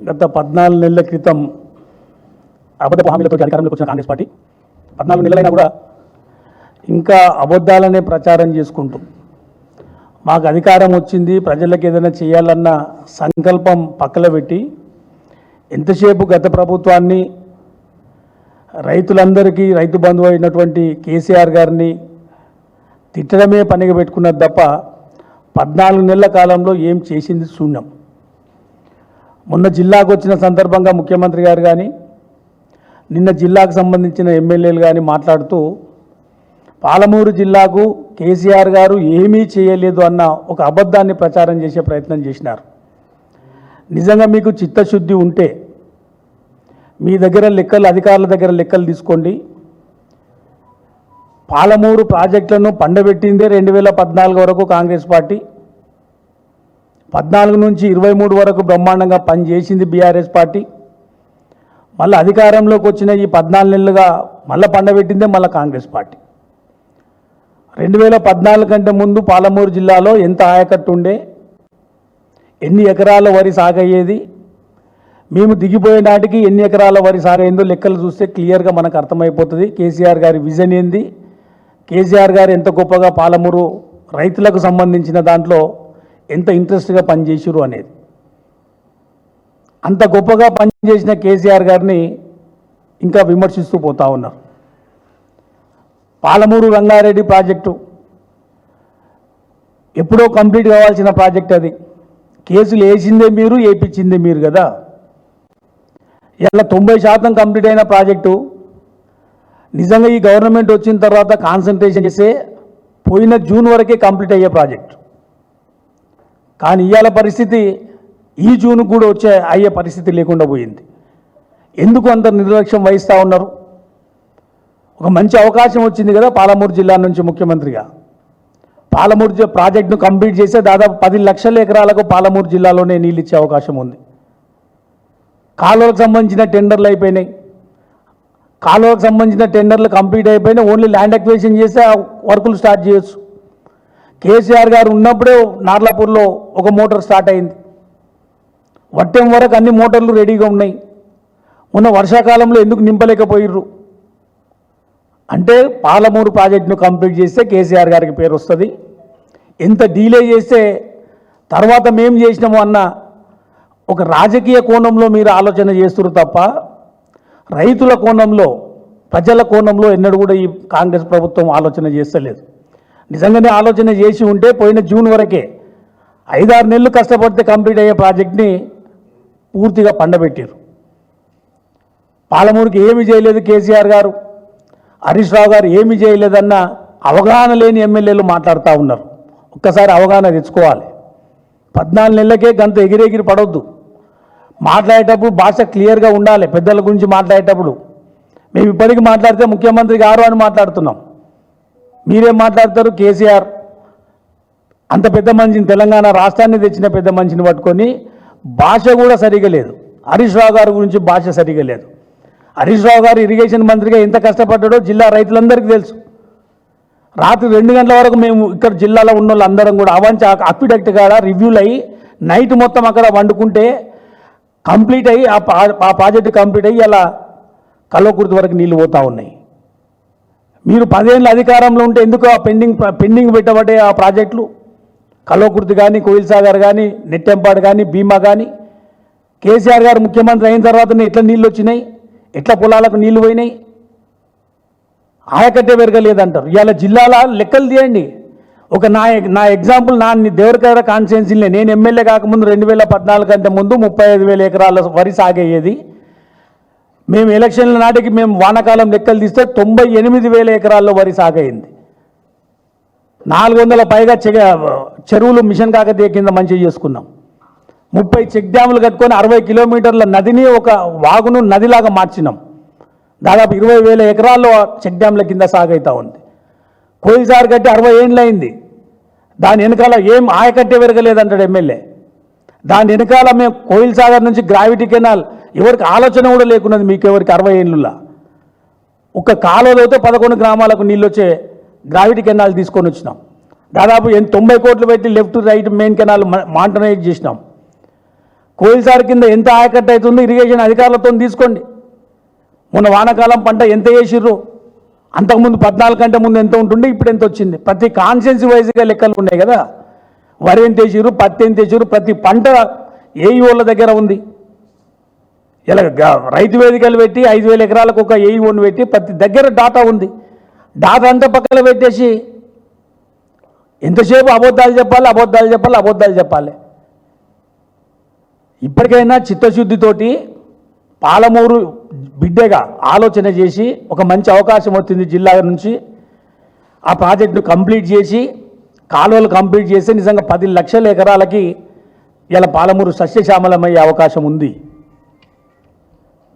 గత 14 నెలల క్రితం అబద్ధపు హామీలతో అధికారంలోకి వచ్చిన కాంగ్రెస్ పార్టీ 14 నెలలైనా కూడా ఇంకా అబద్ధాలనే ప్రచారం చేసుకుంటూ మాకు అధికారం వచ్చింది, ప్రజలకు ఏదైనా చేయాలన్న సంకల్పం పక్కన పెట్టి ఎంతసేపు గత ప్రభుత్వాన్ని, రైతులందరికీ రైతు బంధువు అయినటువంటి కేసీఆర్ గారిని తిట్టడమే పనిగా పెట్టుకున్నది తప్ప 14 నెలల కాలంలో ఏం చేసింది శూన్యం. మొన్న జిల్లాకు వచ్చిన సందర్భంగా ముఖ్యమంత్రి గారు కానీ, నిన్న జిల్లాకు సంబంధించిన ఎమ్మెల్యేలు కానీ మాట్లాడుతూ పాలమూరు జిల్లాకు కేసీఆర్ గారు ఏమీ చేయలేదు అన్న ఒక అబద్ధాన్ని ప్రచారం చేసే ప్రయత్నం చేసినారు. నిజంగా మీకు చిత్తశుద్ధి ఉంటే మీ దగ్గర లెక్కలు, అధికారుల దగ్గర లెక్కలు తీసుకోండి. పాలమూరు ప్రాజెక్టులను పండబెట్టిందే 2014 వరకు కాంగ్రెస్ పార్టీ, 14 నుంచి 23 వరకు బ్రహ్మాండంగా పనిచేసింది బీఆర్ఎస్ పార్టీ. మళ్ళీ అధికారంలోకి వచ్చిన ఈ 14 నెలలుగా మళ్ళీ పండబెట్టిందే మళ్ళీ కాంగ్రెస్ పార్టీ. 2014 కంటే ముందు పాలమూరు జిల్లాలో ఎంత ఆయకట్టు ఉండే, ఎన్ని ఎకరాల వరి సాగయ్యేది, మేము దిగిపోయే నాటికి ఎన్ని ఎకరాల వరి సాగైందో లెక్కలు చూస్తే క్లియర్గా మనకు అర్థమైపోతుంది. కేసీఆర్ గారి విజన్ ఏంది, కేసీఆర్ గారు ఎంత గొప్పగా పాలమూరు రైతులకు సంబంధించిన దాంట్లో ఎంత ఇంట్రెస్ట్గా పనిచేసారు అనేది. అంత గొప్పగా పనిచేసిన కేసీఆర్ గారిని ఇంకా విమర్శిస్తూ పోతా ఉన్నారు. పాలమూరు రంగారెడ్డి ప్రాజెక్టు ఎప్పుడో కంప్లీట్ కావాల్సిన ప్రాజెక్ట్, అది కేసులు వేసిందే మీరు, వేయించిందే మీరు కదా. ఇలా 90% కంప్లీట్ అయిన ప్రాజెక్టు నిజంగా ఈ గవర్నమెంట్ వచ్చిన తర్వాత కాన్సన్ట్రేషన్ చేస్తే పోయిన జూన్ వరకే కంప్లీట్ అయ్యే ప్రాజెక్టు. కానీ ఇవాళ పరిస్థితి ఈ జూన్కు కూడా అయ్యే పరిస్థితి లేకుండా పోయింది. ఎందుకు అంత నిర్లక్ష్యం వహిస్తూ ఉన్నారు? ఒక మంచి అవకాశం వచ్చింది కదా పాలమూరు జిల్లా నుంచి ముఖ్యమంత్రిగా. పాలమూరు ప్రాజెక్టును కంప్లీట్ చేస్తే దాదాపు 10 లక్షల ఎకరాలకు పాలమూరు జిల్లాలోనే నీళ్ళు ఇచ్చే అవకాశం ఉంది. కాలువలకు సంబంధించిన టెండర్లు అయిపోయినాయి, కాలువలకు సంబంధించిన టెండర్లు కంప్లీట్ అయిపోయినాయి. ఓన్లీ ల్యాండ్ అక్విజిషన్ చేస్తే వర్కులు స్టార్ట్ చేయొచ్చు. కేసీఆర్ గారు ఉన్నప్పుడే నార్లాపూర్లో ఒక మోటార్ స్టార్ట్ అయింది. వట్టెం వరకు అన్ని మోటార్లు రెడీగా ఉన్నాయి. ఉన్న వర్షాకాలంలో ఎందుకు నింపలేకపోయిర్రు అంటే పాలమూరు ప్రాజెక్టును కంప్లీట్ చేస్తే కేసీఆర్ గారికి పేరు వస్తుంది. ఎంత డీలే చేస్తే తర్వాత మేము చేసినాము అన్న ఒక రాజకీయ కోణంలో మీరు ఆలోచన చేస్తున్నారు తప్ప రైతుల కోణంలో, ప్రజల కోణంలో ఎన్నడూ కూడా ఈ కాంగ్రెస్ ప్రభుత్వం ఆలోచన చేస్తలేదు. నిజంగానే ఆలోచన చేసి ఉంటే పోయిన జూన్ వరకే 5-6 నెలలు కష్టపడితే కంప్లీట్ అయ్యే ప్రాజెక్ట్ని పూర్తిగా పండబెట్టారు. పాలమూరుకి ఏమీ చేయలేదు కేసీఆర్ గారు, హరీష్ రావు గారు ఏమీ చేయలేదన్న అవగాహన లేని ఎమ్మెల్యేలు మాట్లాడుతూ ఉన్నారు. ఒక్కసారి అవగాహన తెచ్చుకోవాలి. 14 నెలలకే గంత ఎగిరెగిరి పడవద్దు. మాట్లాడేటప్పుడు భాష క్లియర్గా ఉండాలి. పెద్దల గురించి మాట్లాడేటప్పుడు మేము ఇప్పటికీ మాట్లాడితే ముఖ్యమంత్రి గారు అని మాట్లాడుతున్నాం. మీరేం మాట్లాడతారు? కేసీఆర్ అంత పెద్ద మనిషిని, తెలంగాణ రాష్ట్రాన్ని తెచ్చిన పెద్ద మనిషిని పట్టుకొని భాష కూడా సరిగా లేదు. హరీష్ రావు గారి గురించి భాష సరిగా లేదు. హరీష్ రావు గారు ఇరిగేషన్ మంత్రిగా ఎంత కష్టపడ్డాడో జిల్లా రైతులందరికీ తెలుసు. రాత్రి 2 గంటల వరకు మేము ఇక్కడ జిల్లాలో ఉన్న వాళ్ళందరం కూడా అవంచి అక్విడక్ట్ కాడ రివ్యూలు అయ్యి నైట్ మొత్తం అక్కడ వండుకుంటే కంప్లీట్ అయ్యి ఆ ప్రాజెక్టు కంప్లీట్ అయ్యి అలా కల్వకుర్తి వరకు నీళ్ళు పోతూ ఉన్నాయి. మీరు 10 ఏళ్ళ అధికారంలో ఉంటే ఎందుకు ఆ పెండింగ్ పెట్టబట్టే ఆ ప్రాజెక్టులు? కల్వకుర్తి కానీ, కోయిల్ సాగర్ కానీ, నెట్టెంపాడు కానీ, భీమా కానీ కేసీఆర్ గారు ముఖ్యమంత్రి అయిన తర్వాతనే ఎట్లా నీళ్ళు వచ్చినాయి, ఎట్లా పొలాలకు నీళ్లు పోయినాయి? ఆయకట్టే పెరగలేదంటారు. ఇవాళ జిల్లాల లెక్కలు తీయండి. ఒక నా ఎగ్జాంపుల్, నా దేవరకర కాన్స్టిట్యున్సీలో నేను ఎమ్మెల్యే కాకముందు 2014 కంటే ముందు 35,000 ఎకరాల వరి సాగయ్యేది. మేము ఎలక్షన్ల నాటికి మేము వానాకాలం లెక్కలు తీస్తే 98,000 ఎకరాల్లో వరి సాగైంది. 400 పైగా చెరువులు మిషన్ కాకతీయ కింద మంచిగా చేసుకున్నాం. 30 చెక్ డ్యాములు కట్టుకొని 60 కిలోమీటర్ల నదిని ఒక వాగును నదిలాగా మార్చినాం. దాదాపు 20,000 ఎకరాల్లో చెక్ డ్యాముల కింద సాగైతా ఉంది. కోయిసారి కట్టి 60 ఏళ్ళు అయింది. దాని వెనకాల ఏం ఆయకట్టే పెరగలేదంటాడు ఎమ్మెల్యే. దాని వెనకాల మేము కోయిల్ సాగర్ నుంచి గ్రావిటీ కెనాల్ ఎవరికి ఆలోచన కూడా లేకున్నది. మీకు ఎవరికి 60 ఏళ్ళులా ఒక కాలువలో అయితే 11 గ్రామాలకు నీళ్ళు వచ్చే గ్రావిటీ కెనాల్ తీసుకొని వచ్చినాం. దాదాపు 90 కోట్లు పెట్టి లెఫ్ట్ రైట్ మెయిన్ కెనాల్ మాంటనైజ్ చేసినాం. పోయినసారి కింద ఎంత ఆయకట్టు అవుతుందో ఇరిగేషన్ అధికారులతో తీసుకోండి. మొన్న వానాకాలం పంట ఎంత వేసిర్రు, అంతకుముందు 14 కంటే ముందు ఎంత ఉంటుండే, ఇప్పుడు ఎంత వచ్చింది. ప్రతి కాన్స్టిట్యున్సీ వైజ్గా లెక్కలు ఉన్నాయి కదా. వరి ఎంత వేసిర్రు, పత్తి ఎంత వేసిర్రు, ప్రతి పంట ఏఈఓల దగ్గర ఉంది. ఇలా రైతు వేదికలు పెట్టి 5,000 ఎకరాలకు ఒక ఏఈఓని పెట్టి ప్రతి దగ్గర డాటా ఉంది. డాటా అంతా పక్కన పెట్టేసి ఎంతసేపు అబద్ధాలు చెప్పాలి. ఇప్పటికైనా చిత్తశుద్ధితోటి పాలమూరు బిడ్డగా ఆలోచన చేసి ఒక మంచి అవకాశం వచ్చింది జిల్లా నుంచి, ఆ ప్రాజెక్టును కంప్లీట్ చేసి కాలువలు కంప్లీట్ చేసి నిజంగా 10 లక్షల ఎకరాలకి ఇలా పాలమూరు సస్యశ్యామలమయ్యే అవకాశం ఉంది.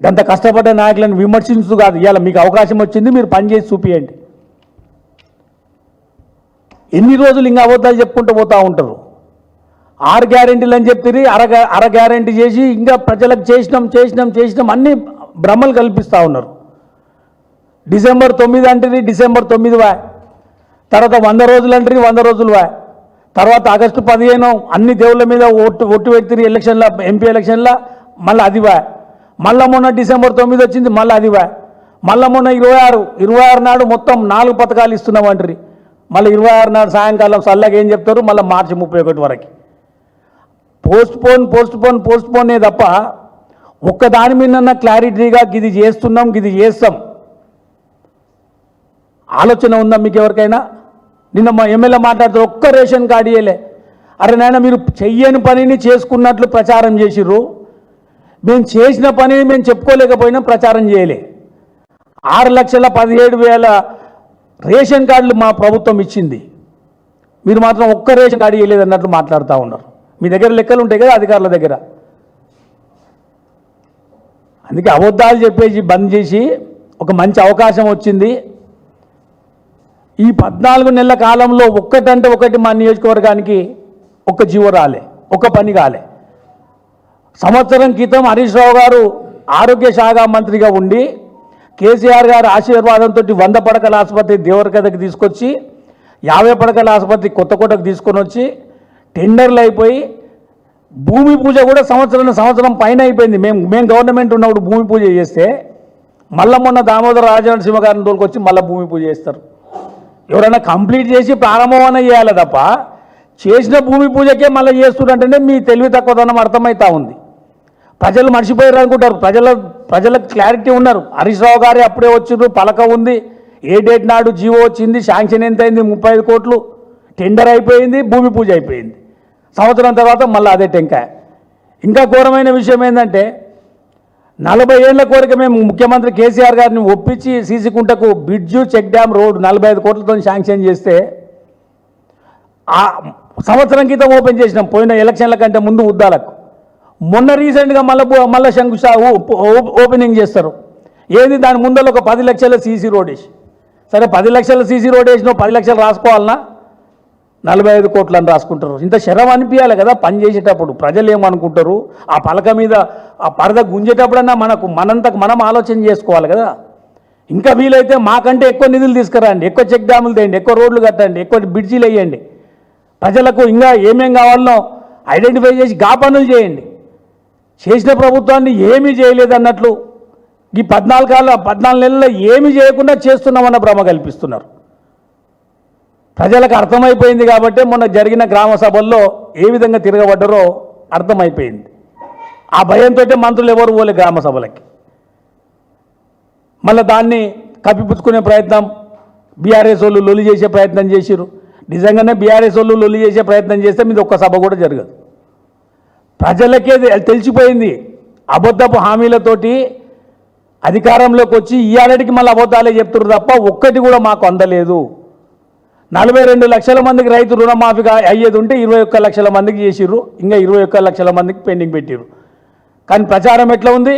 అంత కష్టపడ్డ నాయకులను విమర్శించు కాదు, ఇవాళ మీకు అవకాశం వచ్చింది, మీరు పనిచేసి చూపియండి. ఎన్ని రోజులు ఇంకా అబద్ధాలు చెప్పుకుంటూ పోతూ ఉంటారు. 6 గ్యారెంటీలు అని చెప్తే అర గ్యారెంటీ చేసి ఇంకా ప్రజలకు చేసినాం అన్ని భ్రమలు కల్పిస్తూ ఉన్నారు. డిసెంబర్ 9 అంటే డిసెంబర్ 9 వా, తర్వాత 100 రోజులు అంటే 100 రోజులు వా, తర్వాత ఆగస్టు 15 అన్ని దేవుళ్ళ మీద ఒట్టు వ్యక్తి ఎలక్షన్ల ఎంపీ ఎలక్షన్ల మళ్ళీ అది వా, మళ్ళీ మొన్న డిసెంబర్ 9 వచ్చింది మళ్ళీ అది వా, మళ్ళీ మొన్న 26 నాడు మొత్తం 4 పథకాలు ఇస్తున్నామంటారు. మళ్ళీ 26 నాడు సాయంకాలం చల్లగా ఏం చెప్తారు, మళ్ళీ మార్చి 31 వరకు పోస్ట్ పోనే తప్ప ఒక్కదాని మీద క్లారిటీగా ఇది చేస్తున్నాం ఇది చేస్తాం ఆలోచన ఉందా మీకు ఎవరికైనా? నిన్న మా ఎమ్మెల్యే మాట్లాడుతూ ఒక్క రేషన్ కార్డు ఇయ్యలే. అరే నాయన, మీరు చెయ్యని పనిని చేసుకున్నట్లు ప్రచారం చేసిర్రు, మేము చేసిన పనిని మేము చెప్పుకోలేకపోయినా ప్రచారం చేయలే. 6,17,000 రేషన్ కార్డులు మా ప్రభుత్వం ఇచ్చింది, మీరు మాత్రం ఒక్క రేషన్ కార్డు ఇవ్వలేదు అన్నట్లు మాట్లాడుతూ ఉన్నారు. మీ దగ్గర లెక్కలు ఉంటాయి కదా అధికారుల దగ్గర. అందుకే అబద్ధాలు చెప్పేసి బంద్ చేసి ఒక మంచి అవకాశం వచ్చింది. ఈ 14 నెలల కాలంలో ఒక్కటంటే ఒకటి మా నియోజకవర్గానికి ఒక్క జీవో రాలే, ఒక్క పని కాలే. సంవత్సరం క్రితం హరీష్ రావు గారు ఆరోగ్య శాఖ మంత్రిగా ఉండి కేసీఆర్ గారు ఆశీర్వాదంతో 100 పడకల ఆసుపత్రి దేవరకథకు తీసుకొచ్చి 50 పడకల ఆసుపత్రి కొత్తకోటకు తీసుకొని వచ్చి టెండర్లు అయిపోయి భూమి పూజ కూడా సంవత్సరం పైన అయిపోయింది. మేము గవర్నమెంట్ ఉన్నప్పుడు భూమి పూజ చేస్తే మళ్ళీ మొన్న దామోదర రాజనరసింహ గారిని తోలుకొచ్చి మళ్ళీ భూమి పూజ చేస్తారు. ఎవరైనా కంప్లీట్ చేసి ప్రారంభమనే చేయాలి తప్ప చేసిన భూమి పూజకే మళ్ళీ చేస్తుంటే మీ తెలివి తక్కువదనం అర్థమవుతా ఉంది. ప్రజలు మర్చిపోయారు అనుకుంటారు. ప్రజలకు క్లారిటీ ఉన్నారు. హరీష్ రావు గారే అప్పుడే వచ్చిండ్రు, పలక ఉంది, ఏ డేట్ నాడు జీవో వచ్చింది, శాంక్షన్ ఎంత అయింది, 35 కోట్లు, టెండర్ అయిపోయింది, భూమి పూజ అయిపోయింది. సంవత్సరం తర్వాత మళ్ళీ అదే టెంకాయ. ఇంకా ఘోరమైన విషయం ఏంటంటే 40 ఏళ్ల కోరిక మేము ముఖ్యమంత్రి కేసీఆర్ గారిని ఒప్పించి సీసీకుంటకు బ్రిడ్జు చెక్ డ్యామ్ రోడ్ 45 కోట్లతో శాంక్షన్ చేస్తే ఆ సంవత్సరం క్రితం ఓపెన్ చేసినాం, పోయిన ఎలక్షన్ల కంటే ముందు ఉద్దాలకు. మొన్న రీసెంట్గా మళ్ళీ ఓపెనింగ్ చేస్తారు. ఏది దాని ముందర ఒక 10 లక్షల సీసీ రోడ్ వేసి, సరే 10 లక్షల సీసీ రోడ్ వేసినా 10 లక్షలు రాసుకోవాలన్నా 45 కోట్లని రాసుకుంటారు. ఇంత శరం అనిపించాలి కదా పని చేసేటప్పుడు. ప్రజలు ఏమనుకుంటారు, ఆ పలక మీద ఆ పరద గుంజేటప్పుడన్నా మనంతకు మనం ఆలోచన చేసుకోవాలి కదా. ఇంకా వీలైతే మాకంటే ఎక్కువ నిధులు తీసుకురండి, ఎక్కువ చెక్ డ్యాములు తేయండి, ఎక్కువ రోడ్లు కట్టండి, ఎక్కువ బ్రిడ్జీలు వేయండి, ప్రజలకు ఇంకా ఏమేం కావాలనో ఐడెంటిఫై చేసి గా పనులు చేయండి. చేసిన ప్రభుత్వాన్ని ఏమీ చేయలేదన్నట్లు ఈ 14 నెలల్లో ఏమీ చేయకుండా చేస్తున్నామన్న భ్రమ కల్పిస్తున్నారు. ప్రజలకు అర్థమైపోయింది కాబట్టి మొన్న జరిగిన గ్రామ సభల్లో ఏ విధంగా తిరగబడ్డారో అర్థమైపోయింది. ఆ భయంతో మంత్రులు ఎవరు పోలే గ్రామ సభలకి. మళ్ళీ దాన్ని కప్పిపుచ్చుకునే ప్రయత్నం బీఆర్ఎస్ వాళ్ళు లొల్లి చేసే ప్రయత్నం చేసిరు. నిజంగానే బీఆర్ఎస్ వాళ్ళు లొల్లి చేసే ప్రయత్నం చేస్తే మీద ఒక్క సభ కూడా జరగదు. ప్రజలకే తెలిసిపోయింది. అబద్ధపు హామీలతోటి అధికారంలోకి వచ్చి ఇయ్యాలటికి మళ్ళీ అబద్ధాలే చెప్తున్నారు తప్ప ఒక్కటి కూడా మాకు అందలేదు. 42 లక్షల మందికి రైతు రుణమాఫీగా అయ్యేది ఉంటే 21 లక్షల మందికి చేసిర్రు, ఇంకా 21 లక్షల మందికి పెండింగ్ పెట్టిర్రు. కానీ ప్రచారం ఎట్లా ఉంది,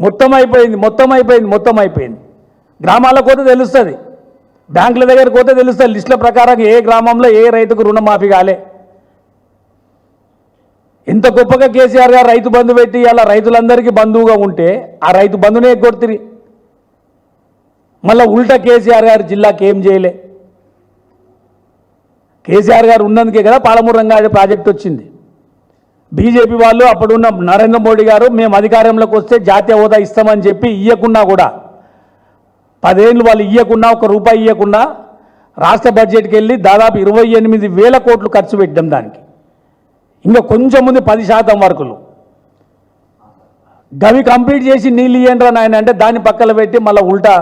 మొత్తం అయిపోయింది. గ్రామాలకు పోతే తెలుస్తుంది, బ్యాంకుల దగ్గరికి పోతే తెలుస్తుంది, లిస్టుల ప్రకారం ఏ గ్రామంలో ఏ రైతుకు రుణమాఫీ కాలే. ఎంత గొప్పగా కేసీఆర్ గారు రైతు బంధు పెట్టి అలా రైతులందరికీ బంధువుగా ఉంటే ఆ రైతు బంధునే ఎగ్గొడుతుంది. మళ్ళీ ఉల్టా కేసీఆర్ గారు జిల్లాకి ఏం చేయలే. కేసీఆర్ గారు ఉన్నందుకే కదా పాలమూరు రంగారెడ్డి ప్రాజెక్ట్ వచ్చింది. బీజేపీ వాళ్ళు అప్పుడున్న నరేంద్ర మోడీ గారు మేము అధికారంలోకి వస్తే జాతీయ హోదా ఇస్తామని చెప్పి ఇవ్వకున్నా కూడా 10 ఏళ్ళు వాళ్ళు ఇవ్వకున్నా ఒక రూపాయి ఇవ్వకున్నా రాష్ట్ర బడ్జెట్కి వెళ్ళి దాదాపు 28,000 కోట్లు ఖర్చు పెట్టాం దానికి. ఇంకా కొంచెం ముందు 10% వరకులు గవి కంప్లీట్ చేసి నీళ్ళు ఇయ్యండి నాయన అంటే దాన్ని పక్కన పెట్టి మళ్ళీ ఉల్టా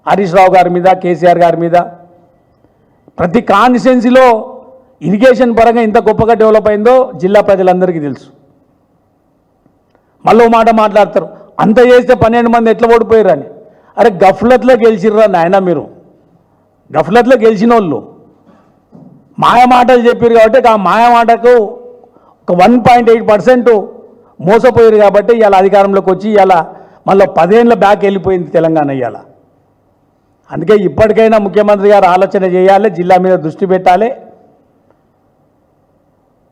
హరీష్ రావు గారి మీద కేసీఆర్ గారి మీద ప్రతి కాన్స్టిట్యున్సీలో ఇరిగేషన్ పరంగా ఇంత గొప్పగా డెవలప్ అయిందో జిల్లా ప్రజలందరికీ తెలుసు. మళ్ళీ మాట మాట్లాడతారు అంత చేస్తే 12 మంది ఎట్లా ఓడిపోయారని. అరే గఫ్లత్లో గెలిచిర్రా నాయన, మీరు గఫ్లత్లో గెలిచిన వాళ్ళు మాయ మాటలు చెప్పారు కాబట్టి ఆ మాయ మాటకు ఒక 1.8% మోసపోయారు కాబట్టి ఇవాళ అధికారంలోకి వచ్చి ఇవాళ మళ్ళీ 10 ఏళ్ళ బ్యాక్ వెళ్ళిపోయింది తెలంగాణ ఇవాళ. అందుకే ఇప్పటికైనా ముఖ్యమంత్రి గారు ఆలోచన చేయాలి, జిల్లా మీద దృష్టి పెట్టాలి,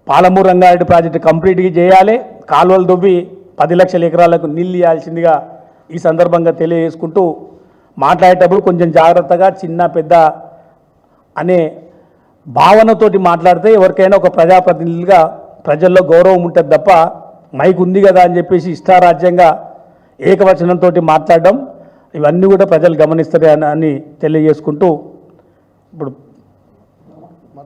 పాలమూరు రంగారెడ్డి ప్రాజెక్టు కంప్లీట్గా చేయాలి, కాలువలు దువ్వి 10 లక్షల ఎకరాలకు నీళ్ళు ఇవ్వాల్సిందిగా ఈ సందర్భంగా తెలియజేసుకుంటూ మాట్లాడేటప్పుడు కొంచెం జాగ్రత్తగా చిన్న పెద్ద అనే భావనతోటి మాట్లాడితే ఎవరికైనా ఒక ప్రజాప్రతినిధులుగా ప్రజల్లో గౌరవం ఉంటుంది తప్ప మైక్ ఉంది కదా అని చెప్పేసి ఇష్టారాజ్యంగా ఏకవచనంతో మాట్లాడడం ఇవన్నీ కూడా ప్రజలు గమనిస్తారు అని తెలియజేసుకుంటూ ఇప్పుడు